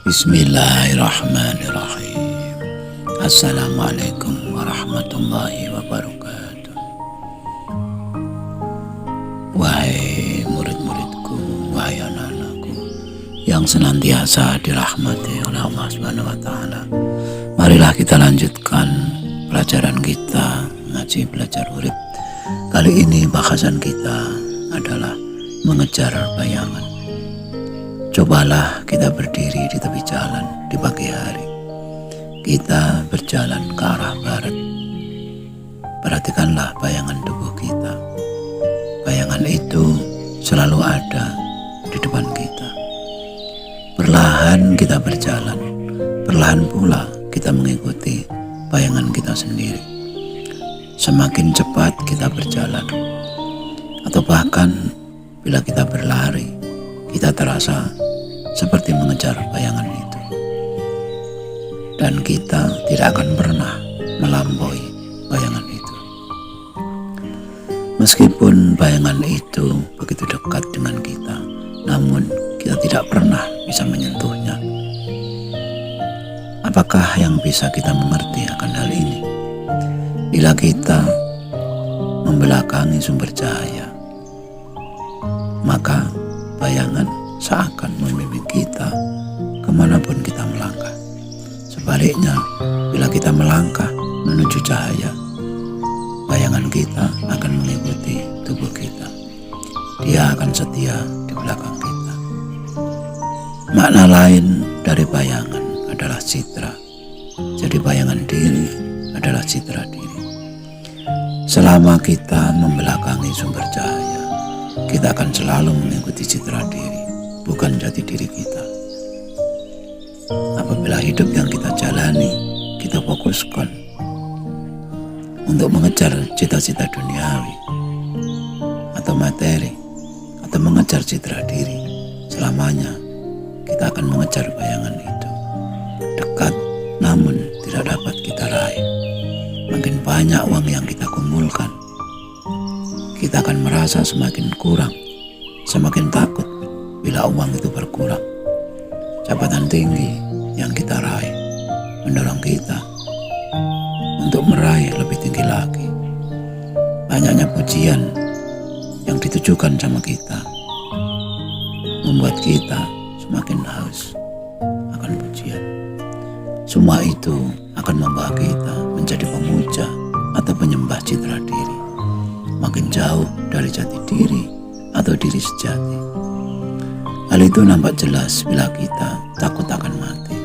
Bismillahirrahmanirrahim. Assalamualaikum warahmatullahi wabarakatuh. Wahai murid-muridku, wahai anak-anakku yang senantiasa dirahmati oleh Allah Subhanahu wa Ta'ala, marilah kita lanjutkan pelajaran kita ngaji belajar urip. Kali ini bahasan kita adalah mengejar bayangan. Cobalah kita berdiri di tepi jalan di pagi hari. Kita berjalan ke arah barat. Perhatikanlah bayangan tubuh kita. Bayangan itu selalu ada di depan kita. Perlahan kita berjalan. Perlahan pula kita mengikuti bayangan kita sendiri. Semakin cepat kita berjalan, atau bahkan bila kita berlari, kita terasa seperti mengejar bayangan itu. Dan kita tidak akan pernah melampaui bayangan itu. Meskipun bayangan itu begitu dekat dengan kita, namun kita tidak pernah bisa menyentuhnya. Apakah yang bisa kita mengerti akan hal ini? Bila kita membelakangi sumber cahaya, maka bayangan seakan membimbing kita kemanapun kita melangkah. Sebaliknya, bila kita melangkah menuju cahaya, bayangan kita akan mengikuti tubuh kita. Dia akan setia di belakang kita. Makna lain dari bayangan adalah citra. Jadi bayangan diri adalah citra diri. Selama kita membelakangi sumber cahaya, kita akan selalu mengikuti citra diri, bukan jati diri kita. Apabila hidup yang kita jalani, kita fokuskan untuk mengejar cita-cita duniawi atau materi, atau mengejar citra diri, selamanya kita akan mengejar bayangan itu. Dekat, namun tidak dapat kita raih. Makin banyak uang yang kita kumpulkan, kita akan merasa semakin kurang, semakin takut bila uang itu berkurang. Jabatan tinggi yang kita raih mendorong kita untuk meraih lebih tinggi lagi. Banyaknya pujian yang ditujukan sama kita membuat kita semakin haus akan pujian. Semua itu akan membawa kita menjadi pemuja atau penyembah citra diri, makin jauh dari jati diri atau diri sejati. Hal itu nampak jelas bila kita takut akan mati,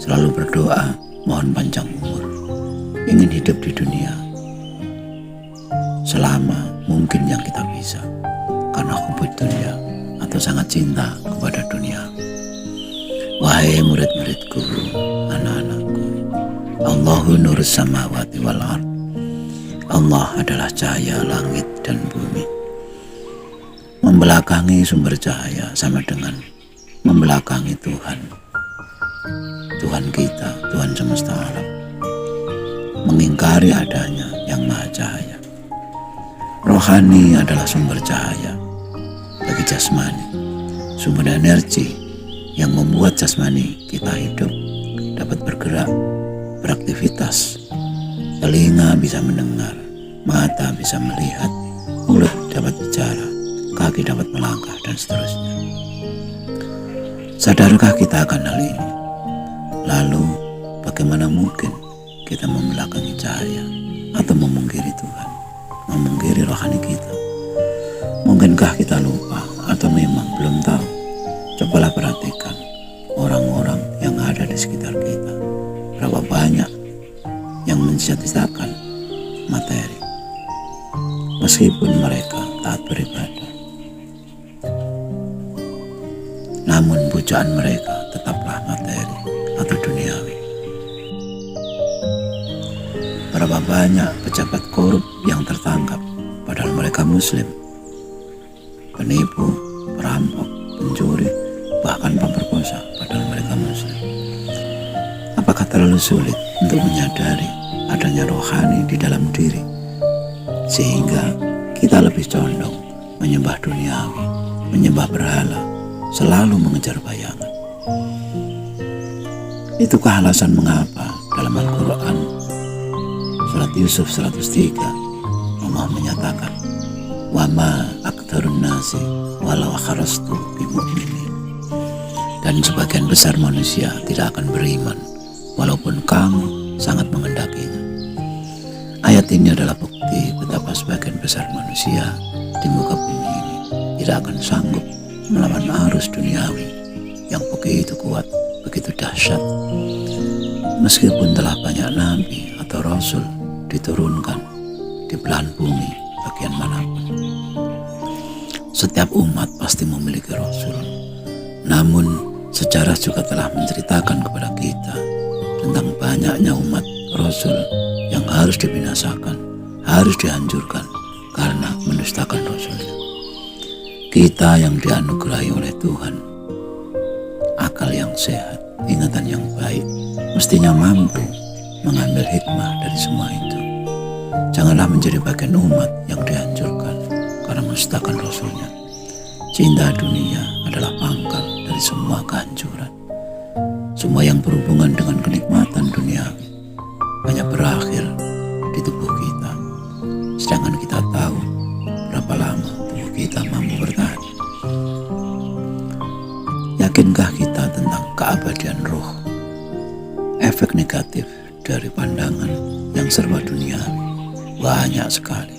selalu berdoa mohon panjang umur, ingin hidup di dunia selama mungkin yang kita bisa, karena hubud dunia atau sangat cinta kepada dunia. Wahai murid-muridku, anak-anakku, Allahu nurus samawati wal ard. Allah adalah cahaya langit dan bumi. Membelakangi sumber cahaya sama dengan membelakangi Tuhan. Tuhan kita, Tuhan semesta alam. Mengingkari adanya yang maha cahaya. Rohani adalah sumber cahaya bagi jasmani, sumber energi yang membuat jasmani kita hidup, dapat bergerak, beraktivitas. Telinga bisa mendengar, mata bisa melihat, mulut dapat bicara, kaki dapat melangkah, dan seterusnya. Sadarkah kita akan hal ini? Lalu bagaimana mungkin kita membelakangi cahaya atau memungkiri Tuhan, memungkiri rohani kita? Mungkinkah kita lupa atau memang belum tahu? Cobalah perhatikan orang-orang yang ada di sekitar kita. Berapa banyak yang mencita-citakan materi, meskipun mereka taat beribadah, namun pujaan mereka tetaplah materi atau duniawi. Berapa banyak pejabat korup yang tertangkap padahal mereka muslim, penipu, perampok, pencuri, bahkan pemerkosa padahal mereka muslim. Apakah terlalu sulit untuk menyadari adanya rohani di dalam diri, sehingga kita lebih condong menyembah duniawi, menyembah berhala, selalu mengejar bayangan? Itukah alasan mengapa dalam Al-Quran surat Yusuf 103 Allah menyatakan, wa ma aktsarun nasi walau kharastu bimu'minin. Dan sebagian besar manusia tidak akan beriman walaupun kamu sangat mengendakinya. Ayat ini adalah bukti betapa sebagian besar manusia di muka bumi ini tidak akan sanggup melawan arus duniawi yang begitu kuat, begitu dahsyat. Meskipun telah banyak nabi atau rasul diturunkan di belahan bumi bagian manapun. Setiap umat pasti memiliki rasul. Namun sejarah juga telah menceritakan kepada kita tentang banyaknya umat rasul yang harus dibinasakan, harus dihancurkan karena mendustakan rasulnya. Kita yang dianugerahi oleh Tuhan akal yang sehat, ingatan yang baik, mestinya mampu mengambil hikmah dari semua itu. Janganlah menjadi bagian umat yang dihancurkan karena mendustakan rasulnya. Cinta dunia adalah pangkal dari semua kehancuran. Semua yang berhubungan dengan kenikmatan duniawi hanya berakhir di tubuh kita, sedangkan kita tahu berapa lama tubuh kita mampu bertahan. Yakinkah kita tentang keabadian roh? Efek negatif dari pandangan yang serba duniawi banyak sekali.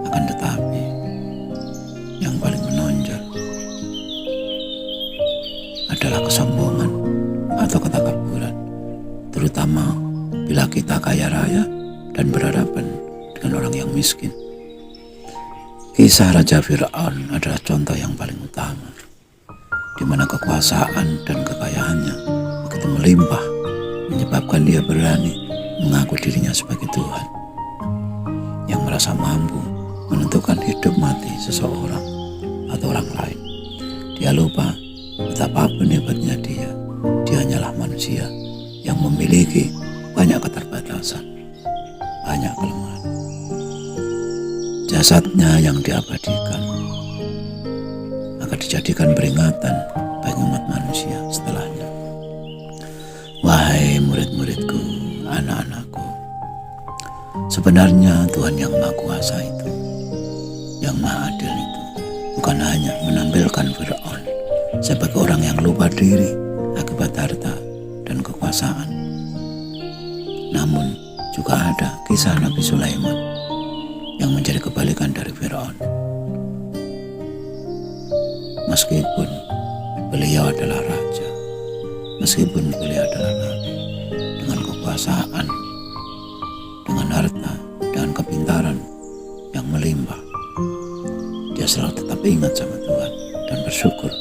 Akan tetapi yang paling menonjol adalah kesombongan atau ketakaburan, terutama bila kita kaya raya dan berhadapan dengan orang yang miskin. Kisah Raja Fir'aun adalah contoh yang paling utama, di mana kekuasaan dan kekayaannya begitu melimpah menyebabkan dia berani mengaku dirinya sebagai Tuhan yang merasa mampu menentukan hidup mati seseorang atau orang lain. Dia lupa betapapun hebatnya dia hanyalah manusia yang memiliki banyak keterbatasan, banyak kelemahan. Jasadnya yang diabadikan akan dijadikan peringatan bagi umat manusia setelahnya. Wahai murid-muridku, anak-anakku, sebenarnya Tuhan yang Maha Kuasa itu, yang Maha Adil itu, bukan hanya menampilkan Fir'aun sebagai orang yang lupa diri akibat harta dan kekuasaan, namun juga ada kisah Nabi Sulaiman yang menjadi kebalikan dari Fir'aun. Meskipun beliau adalah raja, meskipun beliau adalah nabi, dengan kekuasaan, dengan harta, dengan kepintaran yang melimpah, dia selalu tetap ingat sama Tuhan dan bersyukur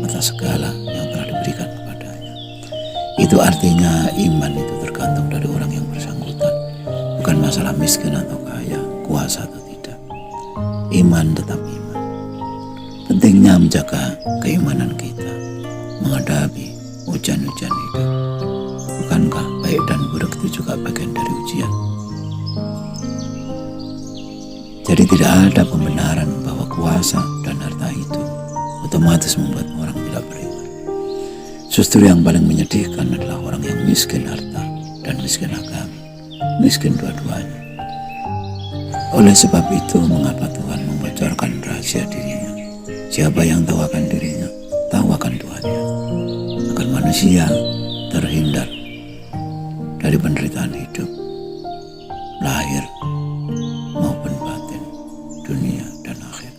atas segala yang telah diberikan kepadanya. Itu artinya iman itu tergantung dari orang yang bersangkutan, bukan masalah miskin atau kaya, kuasa atau tidak. Iman tetap iman. Pentingnya menjaga keimanan kita menghadapi ujian-ujian hidup. Bukankah baik dan buruk itu juga bagian dari ujian? Jadi tidak ada pembenaran bahwa kuasa dan harta itu otomatis membuat orang tidak beriman. Justru yang paling menyedihkan adalah orang yang miskin harta dan miskin agama, miskin dua-duanya. Oleh sebab itu, mengapa Tuhan membocorkan rahasia dirinya? Siapa yang tahu akan dirinya, tahu akan Tuhannya. Agar manusia terhindar dari penderitaan hidup, lahir maupun batin, dunia dan akhir.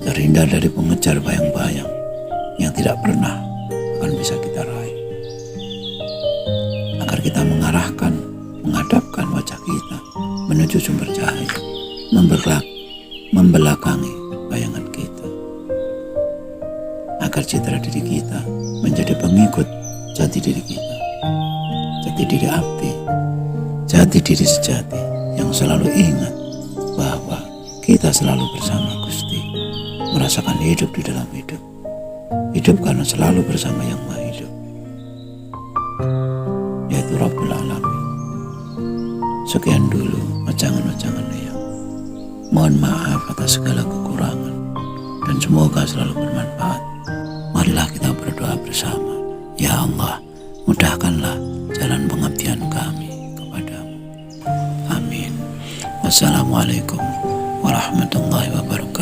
Terhindar dari pengejar bayang-bayang yang tidak pernah akan bisa kita raih. Agar kita menghadapkan wajah kita menuju sumber cahaya, membelakangi bayangan kita. Agar citra diri kita menjadi pengikut jati diri kita, jati diri abdi, jati diri sejati yang selalu ingat bahwa kita selalu bersama Gusti, merasakan hidup di dalam hidup, hidup karena selalu bersama yang Maha Hidup, yaitu Rabbul Alamin. Sekian dulu wacangan-wacangan yang mohon maaf atas segala kekurangan dan semoga selalu bermanfaat. Marilah kita berdoa Allah, mudahkanlah jalan pengabdian kami kepadamu. Amin. Wassalamualaikum warahmatullahi wabarakatuh.